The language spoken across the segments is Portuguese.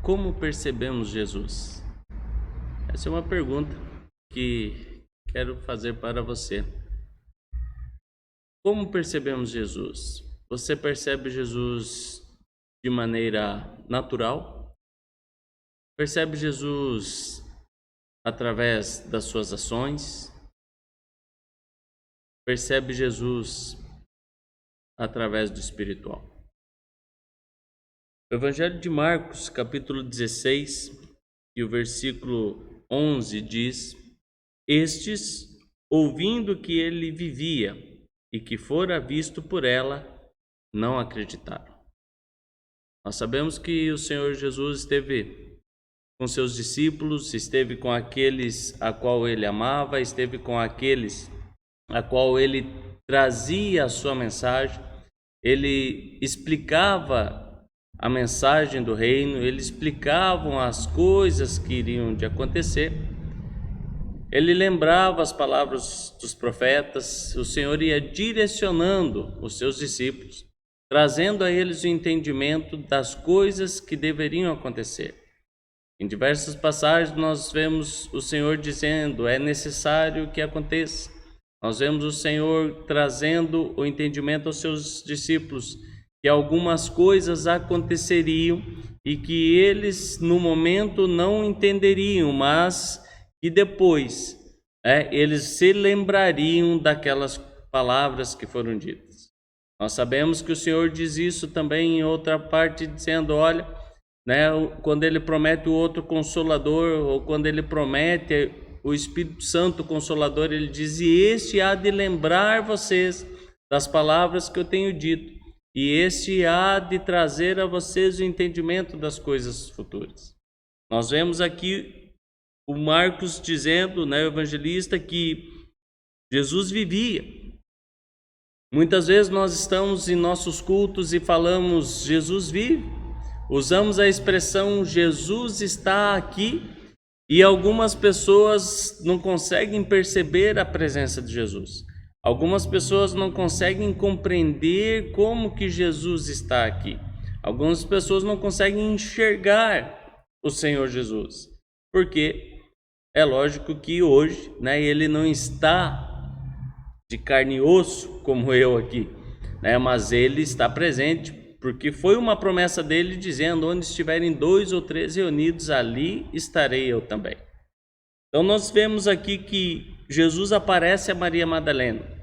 Como percebemos Jesus? Essa é uma pergunta que quero fazer para você. Como percebemos Jesus? Você percebe Jesus de maneira natural? Percebe Jesus através das suas ações? Percebe Jesus através do espiritual? O Evangelho de Marcos, capítulo 16, e o versículo 11 diz: Estes, ouvindo que ele vivia e que fora visto por ela, não acreditaram. Nós sabemos que o Senhor Jesus esteve com seus discípulos, esteve com aqueles a qual ele amava, esteve com aqueles a qual ele trazia a sua mensagem, ele explicava a mensagem do reino, ele explicava as coisas que iriam de acontecer, ele lembrava as palavras dos profetas, o Senhor ia direcionando os seus discípulos, trazendo a eles o entendimento das coisas que deveriam acontecer. Em diversas passagens nós vemos o Senhor dizendo: é necessário que aconteça. Nós vemos o Senhor trazendo o entendimento aos seus discípulos que algumas coisas aconteceriam e que eles no momento não entenderiam, mas que depois eles se lembrariam daquelas palavras que foram ditas. Nós sabemos que o Senhor diz isso também em outra parte, dizendo: olha, quando ele promete o outro Consolador, ou quando ele promete o Espírito Santo Consolador, ele diz: e este há de lembrar vocês das palavras que eu tenho dito, e este há de trazer a vocês o entendimento das coisas futuras. Nós vemos aqui o Marcos dizendo, o evangelista, que Jesus vivia. Muitas vezes nós estamos em nossos cultos e falamos: Jesus vive. Usamos a expressão Jesus está aqui, e algumas pessoas não conseguem perceber a presença de Jesus. Algumas pessoas não conseguem compreender como que Jesus está aqui. Algumas pessoas não conseguem enxergar o Senhor Jesus. Porque é lógico que hoje, ele não está de carne e osso como eu aqui, mas ele está presente, porque foi uma promessa dele dizendo: onde estiverem 2 ou 3 reunidos, ali estarei eu também. Então nós vemos aqui que Jesus aparece a Maria Madalena.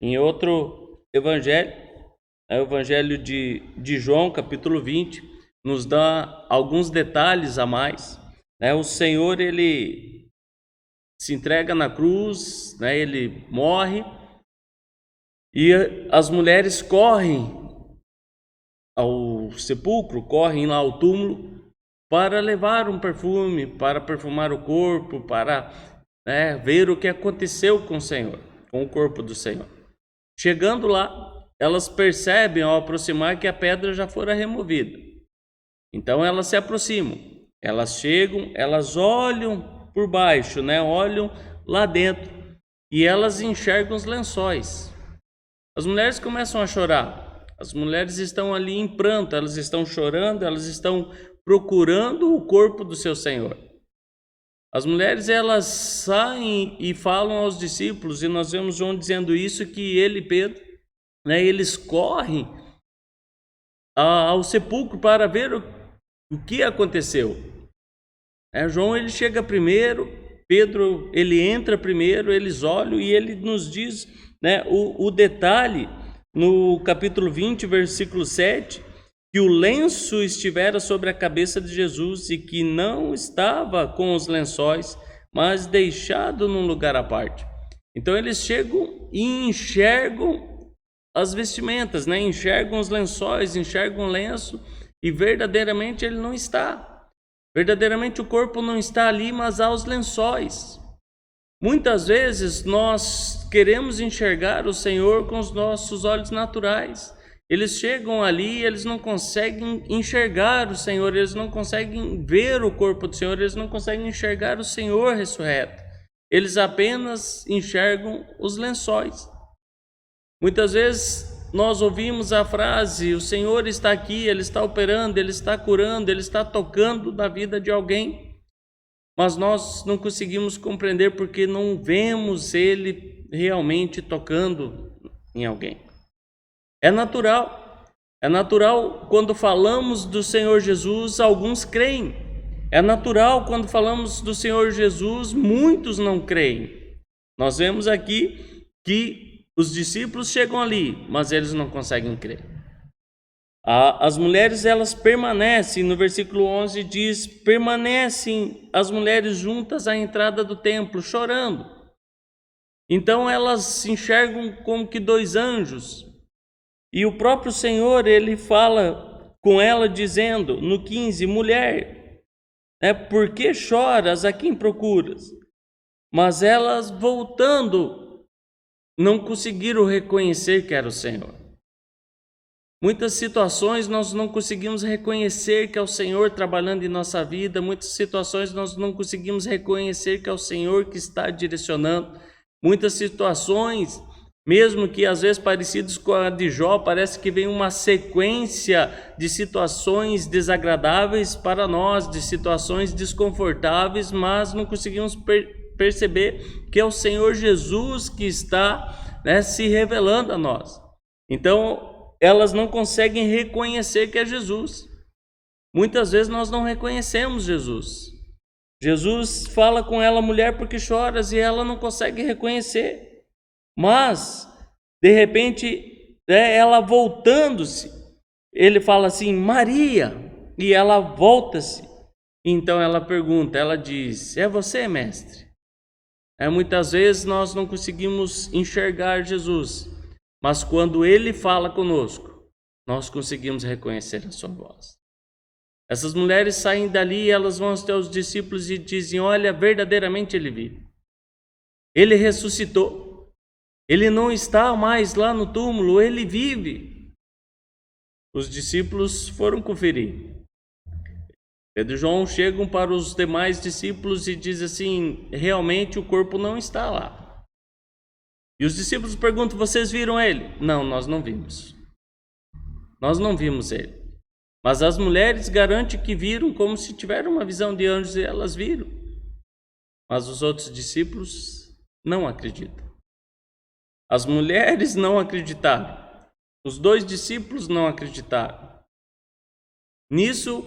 Em outro evangelho, o evangelho de João, capítulo 20, nos dá alguns detalhes a mais. O Senhor, ele se entrega na cruz, ele morre, e as mulheres correm ao sepulcro, correm lá ao túmulo para levar um perfume, para perfumar o corpo, para ver o que aconteceu com o Senhor, com o corpo do Senhor. Chegando lá, elas percebem ao aproximar que a pedra já fora removida. Então elas se aproximam, elas chegam, elas olham por baixo, olham lá dentro, e elas enxergam os lençóis. As mulheres começam a chorar. As mulheres estão ali em pranto, elas estão chorando, elas estão procurando o corpo do seu Senhor. As mulheres, elas saem e falam aos discípulos, e nós vemos João dizendo isso, que ele e Pedro, eles correm ao sepulcro para ver o que aconteceu. João, ele chega primeiro, Pedro, ele entra primeiro, eles olham, e ele nos diz o detalhe no capítulo 20, versículo 7, que o lenço estivera sobre a cabeça de Jesus e que não estava com os lençóis, mas deixado num lugar à parte. Então eles chegam e enxergam as vestimentas, enxergam os lençóis, enxergam o lenço, e verdadeiramente ele não está. Verdadeiramente o corpo não está ali, mas há os lençóis. Muitas vezes nós queremos enxergar o Senhor com os nossos olhos naturais. Eles chegam ali e eles não conseguem enxergar o Senhor, eles não conseguem ver o corpo do Senhor, eles não conseguem enxergar o Senhor ressurreto. Eles apenas enxergam os lençóis. Muitas vezes nós ouvimos a frase: o Senhor está aqui, Ele está operando, Ele está curando, Ele está tocando na vida de alguém, mas nós não conseguimos compreender porque não vemos Ele realmente tocando em alguém. É natural quando falamos do Senhor Jesus, alguns creem. É natural quando falamos do Senhor Jesus, muitos não creem. Nós vemos aqui que os discípulos chegam ali, mas eles não conseguem crer. As mulheres, elas permanecem, no versículo 11 diz: permanecem as mulheres juntas à entrada do templo, chorando. Então elas se enxergam como que dois anjos. E o próprio Senhor, Ele fala com ela dizendo, no 15, mulher, por que choras? A quem procuras? Mas elas, voltando, não conseguiram reconhecer que era o Senhor. Muitas situações nós não conseguimos reconhecer que é o Senhor trabalhando em nossa vida. Muitas situações nós não conseguimos reconhecer que é o Senhor que está direcionando. Muitas situações, mesmo que às vezes parecidos com a de Jó, parece que vem uma sequência de situações desagradáveis para nós, de situações desconfortáveis, mas não conseguimos perceber que é o Senhor Jesus que está se revelando a nós. Então, elas não conseguem reconhecer que é Jesus. Muitas vezes nós não reconhecemos Jesus. Jesus fala com ela, mulher, porque choras, e ela não consegue reconhecer. Mas, de repente, ela voltando-se, ele fala assim, Maria, e ela volta-se. Então ela pergunta, ela diz, é você, mestre? Muitas vezes nós não conseguimos enxergar Jesus, mas quando Ele fala conosco, nós conseguimos reconhecer a sua voz. Essas mulheres saem dali e elas vão até os discípulos e dizem, olha, verdadeiramente Ele vive. Ele ressuscitou. Ele não está mais lá no túmulo, Ele vive. Os discípulos foram conferir. Pedro e João chegam para os demais discípulos e dizem assim, realmente o corpo não está lá. E os discípulos perguntam, vocês viram ele? Não, nós não vimos. Nós não vimos ele. Mas as mulheres garantem que viram como se tiveram uma visão de anjos e elas viram. Mas os outros discípulos não acreditam. As mulheres não acreditaram. Os 2 discípulos não acreditaram. Nisso,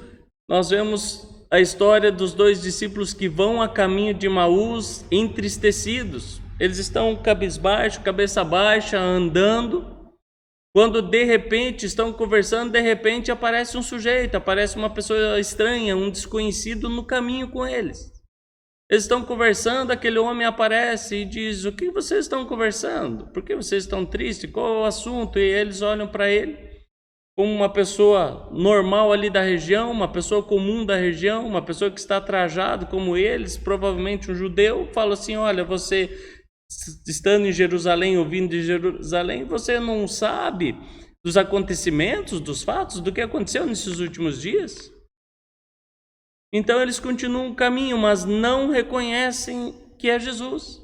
nós vemos a história dos 2 discípulos que vão a caminho de Emaús entristecidos. Eles estão cabisbaixo, cabeça baixa, andando. Quando de repente estão conversando, de repente aparece um sujeito, aparece uma pessoa estranha, um desconhecido no caminho com eles. Eles estão conversando, aquele homem aparece e diz, o que vocês estão conversando? Por que vocês estão tristes? Qual é o assunto? E eles olham para ele como uma pessoa normal ali da região, uma pessoa comum da região, uma pessoa que está trajado como eles, provavelmente um judeu. Fala assim, olha, você estando em Jerusalém, ouvindo de Jerusalém, você não sabe dos acontecimentos, dos fatos, do que aconteceu nesses últimos dias? Então eles continuam o caminho, mas não reconhecem que é Jesus.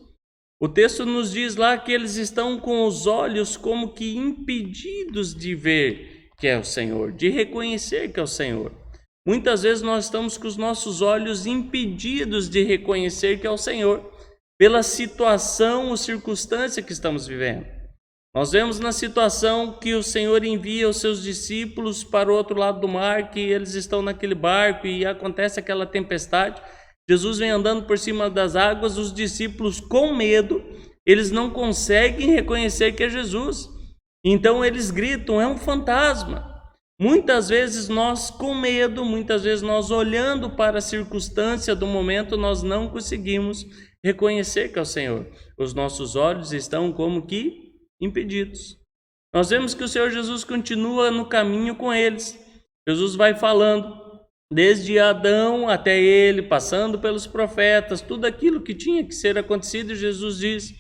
O texto nos diz lá que eles estão com os olhos como que impedidos de ver que é o Senhor, de reconhecer que é o Senhor. Muitas vezes nós estamos com os nossos olhos impedidos de reconhecer que é o Senhor, pela situação ou circunstância que estamos vivendo. Nós vemos na situação que o Senhor envia os seus discípulos para o outro lado do mar, que eles estão naquele barco e acontece aquela tempestade. Jesus vem andando por cima das águas, os discípulos com medo, eles não conseguem reconhecer que é Jesus. Então eles gritam, é um fantasma. Muitas vezes nós com medo, muitas vezes nós olhando para a circunstância do momento, nós não conseguimos reconhecer que é o Senhor. Os nossos olhos estão como que impedidos. Nós vemos que o Senhor Jesus continua no caminho com eles. Jesus vai falando, desde Adão até ele, passando pelos profetas, tudo aquilo que tinha que ser acontecido, Jesus diz,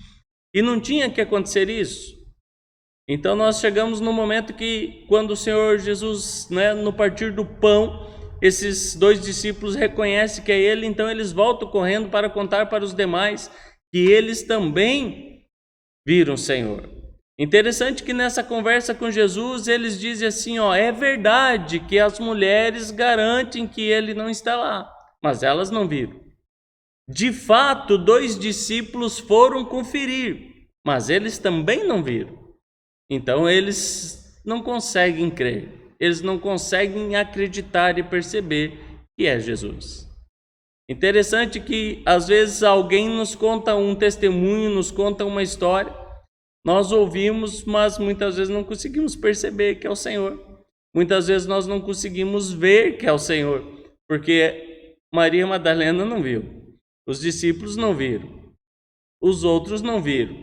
e não tinha que acontecer isso. Então nós chegamos no momento que, quando o Senhor Jesus, no partir do pão, esses 2 discípulos reconhecem que é ele, então eles voltam correndo para contar para os demais que eles também viram o Senhor. Interessante que nessa conversa com Jesus, eles dizem assim, ó, é verdade que as mulheres garantem que ele não está lá, mas elas não viram. De fato, 2 discípulos foram conferir, mas eles também não viram. Então eles não conseguem crer, eles não conseguem acreditar e perceber que é Jesus. Interessante que às vezes alguém nos conta um testemunho, nos conta uma história, nós ouvimos, mas muitas vezes não conseguimos perceber que é o Senhor. Muitas vezes nós não conseguimos ver que é o Senhor, porque Maria Madalena não viu, os discípulos não viram, os outros não viram.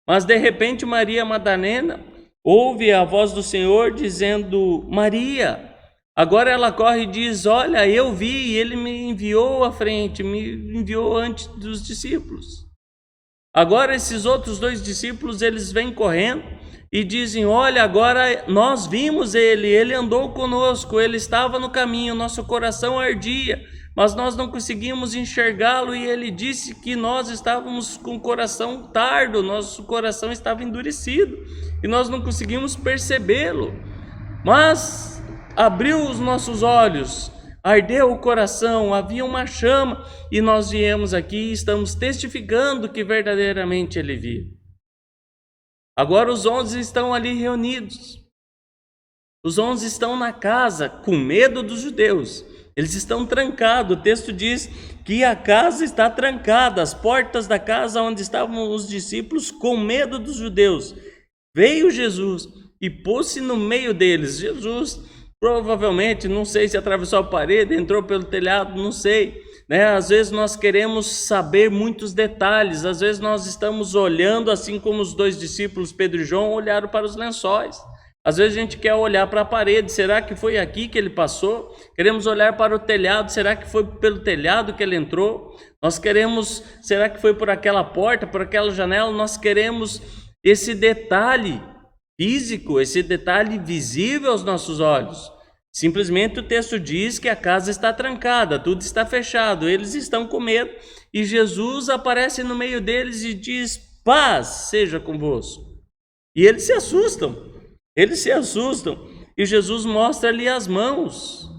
Mas de repente Maria Madalena ouve a voz do Senhor dizendo, Maria. Agora ela corre e diz, olha, eu vi e ele me enviou à frente, me enviou antes dos discípulos. Agora esses outros 2 discípulos, eles vêm correndo e dizem, olha, agora nós vimos ele andou conosco, ele estava no caminho, nosso coração ardia, mas nós não conseguimos enxergá-lo e ele disse que nós estávamos com o coração tardo, nosso coração estava endurecido e nós não conseguimos percebê-lo, mas abriu os nossos olhos, ardeu o coração, havia uma chama e nós viemos aqui e estamos testificando que verdadeiramente ele viu. Agora os 11 estão ali reunidos. Os 11 estão na casa com medo dos judeus. Eles estão trancados. O texto diz que a casa está trancada, as portas da casa onde estavam os discípulos com medo dos judeus. Veio Jesus e pôs-se no meio deles. Jesus provavelmente, não sei se atravessou a parede, entrou pelo telhado, não sei, né? Às vezes nós queremos saber muitos detalhes, às vezes nós estamos olhando assim como os 2 discípulos, Pedro e João, olharam para os lençóis. Às vezes a gente quer olhar para a parede, será que foi aqui que ele passou? Queremos olhar para o telhado, será que foi pelo telhado que ele entrou? Nós queremos, será que foi por aquela porta, por aquela janela? Nós queremos esse detalhe físico, esse detalhe visível aos nossos olhos. Simplesmente o texto diz que a casa está trancada, tudo está fechado, eles estão com medo e Jesus aparece no meio deles e diz, paz seja convosco. E eles se assustam e Jesus mostra-lhe as mãos.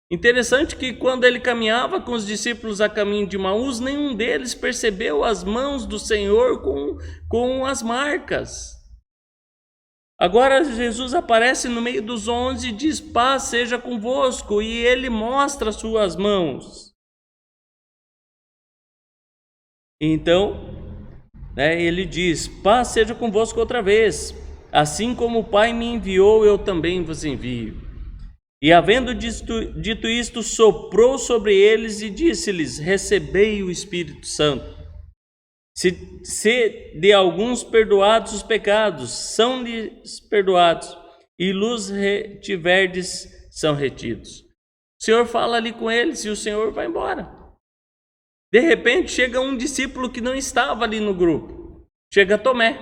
Interessante que quando ele caminhava com os discípulos a caminho de Emaús, nenhum deles percebeu as mãos do Senhor com as marcas. Agora Jesus aparece no meio dos 11 e diz, paz seja convosco, e ele mostra suas mãos. Então, ele diz, paz seja convosco outra vez, assim como o Pai me enviou, eu também vos envio. E havendo dito isto, soprou sobre eles e disse-lhes, recebei o Espírito Santo. Se de alguns perdoados os pecados, são-lhes perdoados, e lhes retiverdes, são retidos. O Senhor fala ali com eles e o Senhor vai embora. De repente chega um discípulo que não estava ali no grupo, chega Tomé.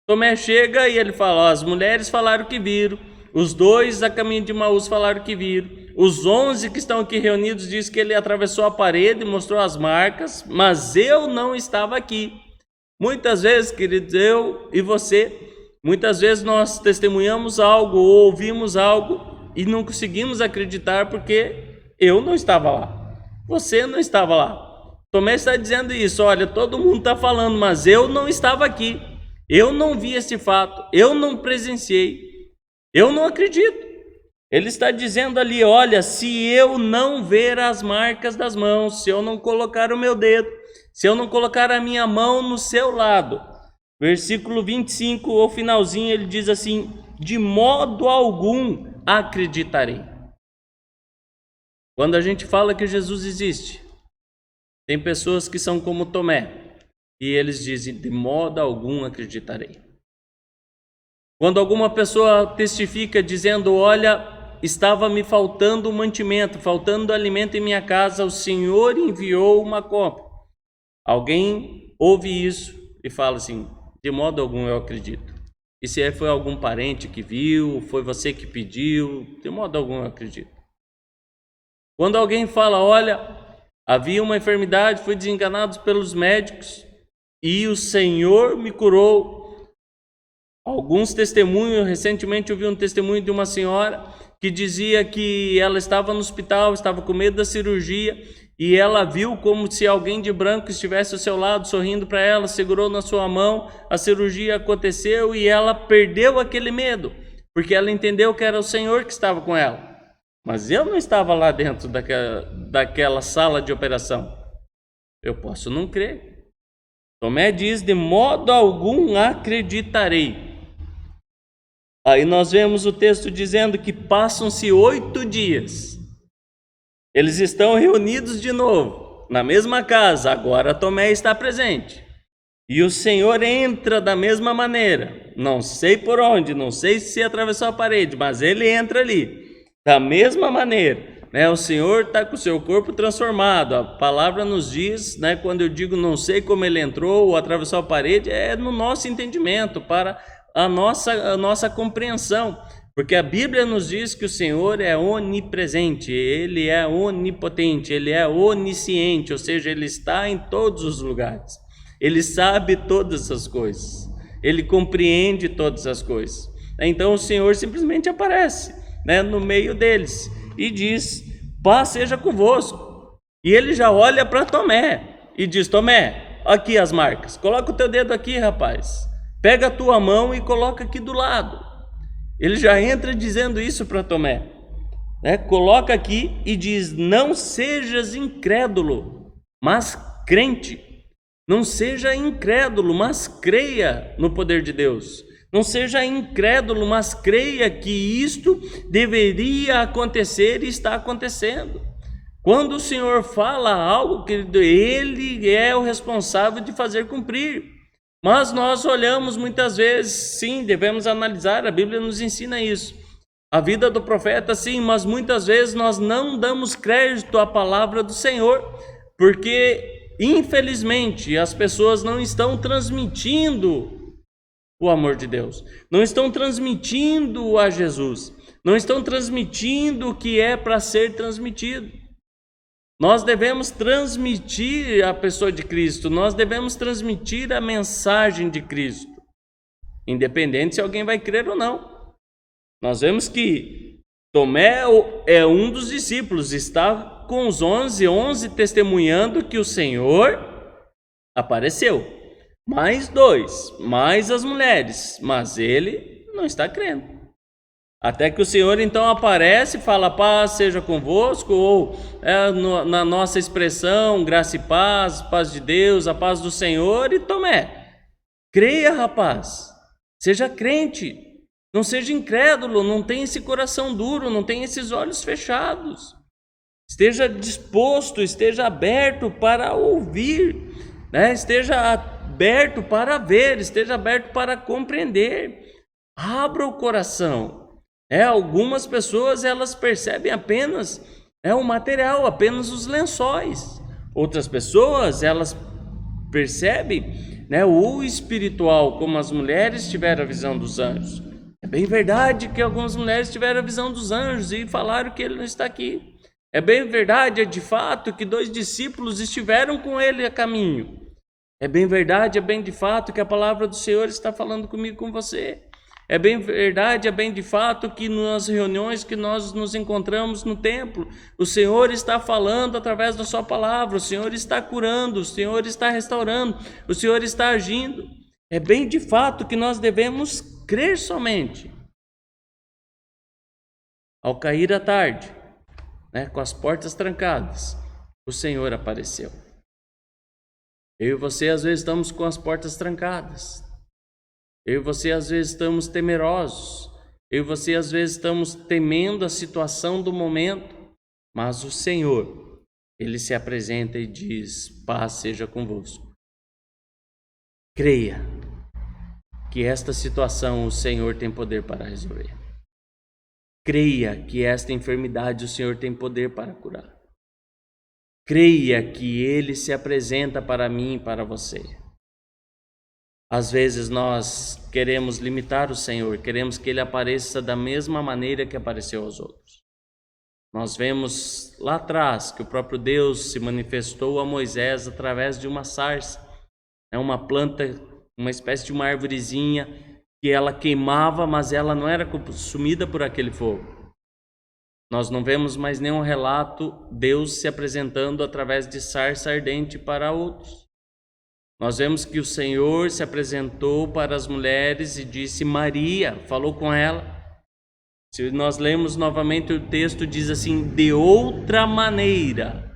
Tomé chega e ele fala, as mulheres falaram que viram, os 2 a caminho de Emaús falaram que viram, os 11 que estão aqui reunidos dizem que ele atravessou a parede e mostrou as marcas, mas eu não estava aqui. Muitas vezes, queridos, eu e você, muitas vezes nós testemunhamos algo ou ouvimos algo e não conseguimos acreditar porque eu não estava lá, você não estava lá. Tomé está dizendo isso, olha, todo mundo está falando, mas eu não estava aqui, eu não vi esse fato, eu não presenciei, eu não acredito. Ele está dizendo ali, olha, se eu não ver as marcas das mãos, se eu não colocar o meu dedo, se eu não colocar a minha mão no seu lado. Versículo 25, o finalzinho, ele diz assim, de modo algum acreditarei. Quando a gente fala que Jesus existe, tem pessoas que são como Tomé, e eles dizem, de modo algum acreditarei. Quando alguma pessoa testifica dizendo, olha, estava me faltando mantimento, faltando alimento em minha casa, o Senhor enviou uma compra. Alguém ouve isso e fala assim, de modo algum eu acredito. E se foi algum parente que viu, foi você que pediu, de modo algum eu acredito. Quando alguém fala, olha, havia uma enfermidade, fui desenganado pelos médicos e o Senhor me curou, Alguns testemunhos, recentemente eu vi um testemunho de uma senhora que dizia que ela estava no hospital, estava com medo da cirurgia, e ela viu como se alguém de branco estivesse ao seu lado, sorrindo para ela, segurou na sua mão, a cirurgia aconteceu e ela perdeu aquele medo, porque ela entendeu que era o Senhor que estava com ela. Mas eu não estava lá dentro daquela sala de operação. Eu posso não crer. Tomé diz: de modo algum acreditarei. Aí nós vemos o texto dizendo que passam-se 8 dias. Eles estão reunidos de novo, na mesma casa. Agora Tomé está presente. E o Senhor entra da mesma maneira. Não sei por onde, não sei se atravessou a parede, mas ele entra ali. Da mesma maneira. O Senhor está com o seu corpo transformado. A palavra nos diz, quando eu digo não sei como ele entrou ou atravessou a parede, é no nosso entendimento, para a nossa compreensão, porque a Bíblia nos diz que o Senhor é onipresente, Ele é onipotente, Ele é onisciente, ou seja, Ele está em todos os lugares, Ele sabe todas as coisas, Ele compreende todas as coisas. Então o Senhor simplesmente aparece no meio deles e diz: paz seja convosco. E ele já olha para Tomé e diz: Tomé, aqui as marcas, coloca o teu dedo aqui, rapaz. Pega a tua mão e coloca aqui do lado. Ele já entra dizendo isso para Tomé. Coloca aqui e diz: não sejas incrédulo, mas crente. Não seja incrédulo, mas creia no poder de Deus. Não seja incrédulo, mas creia que isto deveria acontecer e está acontecendo. Quando o Senhor fala algo, querido, Ele é o responsável de fazer cumprir. Mas nós olhamos muitas vezes, sim, devemos analisar, a Bíblia nos ensina isso. A vida do profeta, sim, mas muitas vezes nós não damos crédito à palavra do Senhor, porque, infelizmente, as pessoas não estão transmitindo o amor de Deus, não estão transmitindo a Jesus, não estão transmitindo o que é para ser transmitido. Nós devemos transmitir a pessoa de Cristo, nós devemos transmitir a mensagem de Cristo, independente se alguém vai crer ou não. Nós vemos que Tomé é um dos discípulos, está com os 11 testemunhando que o Senhor apareceu. Mais 2, mais as mulheres, mas ele não está crendo. Até que o Senhor então aparece e fala: paz seja convosco, ou na nossa expressão, graça e paz, paz de Deus, a paz do Senhor. E Tomé, creia, rapaz, seja crente, não seja incrédulo, não tenha esse coração duro, não tenha esses olhos fechados. Esteja disposto, esteja aberto para ouvir, esteja aberto para ver, esteja aberto para compreender. Abra o coração. Algumas pessoas elas percebem apenas o material, apenas os lençóis. Outras pessoas elas percebem o espiritual, como as mulheres tiveram a visão dos anjos. É bem verdade que algumas mulheres tiveram a visão dos anjos e falaram que ele não está aqui. É bem verdade, é de fato que 2 discípulos estiveram com ele a caminho. É bem verdade, é bem de fato que a palavra do Senhor está falando comigo, com você. É bem verdade, é bem de fato que nas reuniões que nós nos encontramos no templo, o Senhor está falando através da sua palavra, o Senhor está curando, o Senhor está restaurando, o Senhor está agindo. É bem de fato que nós devemos crer somente. Ao cair a tarde, com as portas trancadas, o Senhor apareceu. Eu e você às vezes estamos com as portas trancadas. Eu e você às vezes estamos temerosos, eu e você às vezes estamos temendo a situação do momento, mas o Senhor, Ele se apresenta e diz: paz seja convosco. Creia que esta situação o Senhor tem poder para resolver. Creia que esta enfermidade o Senhor tem poder para curar. Creia que Ele se apresenta para mim e para você. Às vezes nós queremos limitar o Senhor, queremos que Ele apareça da mesma maneira que apareceu aos outros. Nós vemos lá atrás que o próprio Deus se manifestou a Moisés através de uma sarça, uma planta, uma espécie de uma árvorezinha que ela queimava, mas ela não era consumida por aquele fogo. Nós não vemos mais nenhum relato Deus se apresentando através de sarça ardente para outros. Nós vemos que o Senhor se apresentou para as mulheres e disse Maria, falou com ela. Se nós lemos novamente o texto, diz assim, de outra maneira.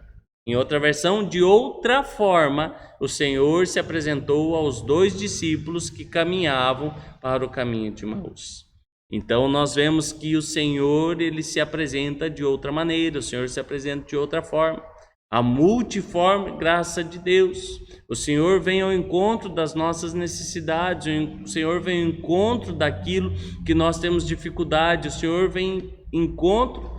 Em outra versão, de outra forma, o Senhor se apresentou aos 2 discípulos que caminhavam para o caminho de Emaús. Então nós vemos que o Senhor, ele se apresenta de outra maneira, o Senhor se apresenta de outra forma. A multiforme graça de Deus. O Senhor vem ao encontro das nossas necessidades, o Senhor vem ao encontro daquilo que nós temos dificuldade, o Senhor vem ao encontro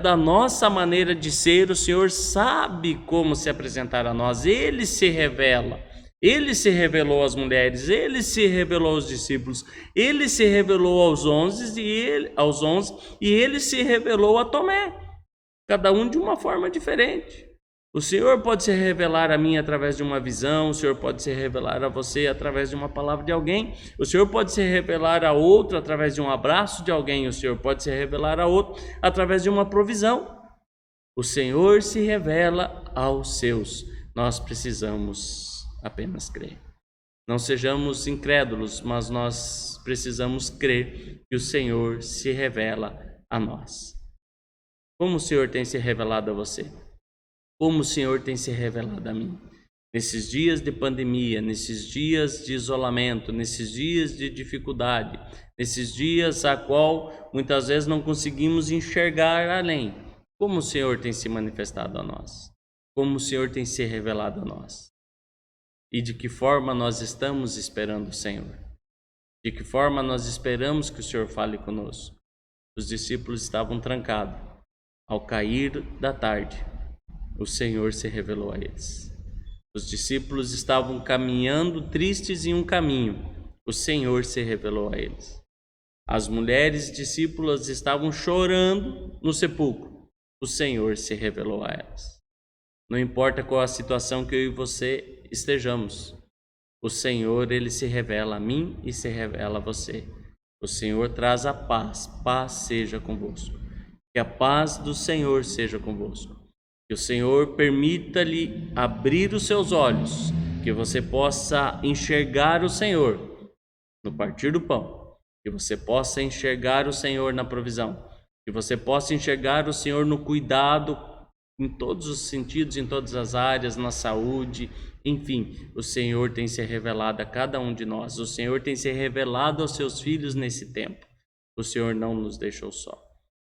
da nossa maneira de ser, o Senhor sabe como se apresentar a nós, Ele se revela. Ele se revelou às mulheres, Ele se revelou aos discípulos, Ele se revelou aos 11 e Ele se revelou a Tomé, cada um de uma forma diferente. O Senhor pode se revelar a mim através de uma visão, o Senhor pode se revelar a você através de uma palavra de alguém, o Senhor pode se revelar a outro através de um abraço de alguém, o Senhor pode se revelar a outro através de uma provisão. O Senhor se revela aos seus, nós precisamos apenas crer. Não sejamos incrédulos, mas nós precisamos crer que o Senhor se revela a nós. Como o Senhor tem se revelado a você? Como o Senhor tem se revelado a mim? Nesses dias de pandemia, nesses dias de isolamento, nesses dias de dificuldade, nesses dias a qual muitas vezes não conseguimos enxergar além, como o Senhor tem se manifestado a nós? Como o Senhor tem se revelado a nós? E de que forma nós estamos esperando o Senhor? De que forma nós esperamos que o Senhor fale conosco? Os discípulos estavam trancados. Ao cair da tarde, o Senhor se revelou a eles. Os discípulos estavam caminhando tristes em um caminho. O Senhor se revelou a eles. As mulheres discípulas estavam chorando no sepulcro. O Senhor se revelou a elas. Não importa qual a situação que eu e você estejamos, o Senhor, ele se revela a mim e se revela a você. O Senhor traz a paz, paz seja convosco. Que a paz do Senhor seja convosco. Que o Senhor permita-lhe abrir os seus olhos, que você possa enxergar o Senhor no partir do pão, que você possa enxergar o Senhor na provisão, que você possa enxergar o Senhor no cuidado em todos os sentidos, em todas as áreas, na saúde, enfim, o Senhor tem se revelado a cada um de nós, o Senhor tem se revelado aos seus filhos nesse tempo, o Senhor não nos deixou só.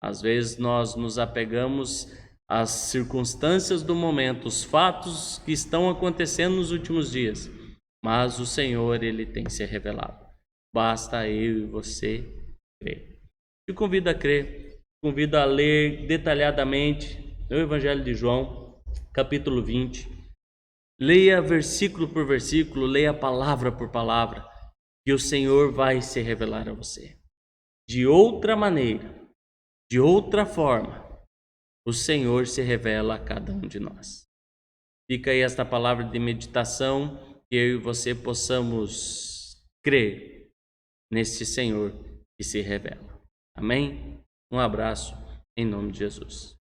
Às vezes nós nos apegamos às circunstâncias do momento, os fatos que estão acontecendo nos últimos dias, mas o Senhor, ele tem se revelado. Basta eu e você crer. Te convido a crer, te convido a ler detalhadamente o Evangelho de João, capítulo 20. Leia versículo por versículo, leia palavra por palavra, que o Senhor vai se revelar a você. De outra maneira, de outra forma, o Senhor se revela a cada um de nós. Fica aí esta palavra de meditação, que eu e você possamos crer nesse Senhor que se revela. Amém? Um abraço, em nome de Jesus.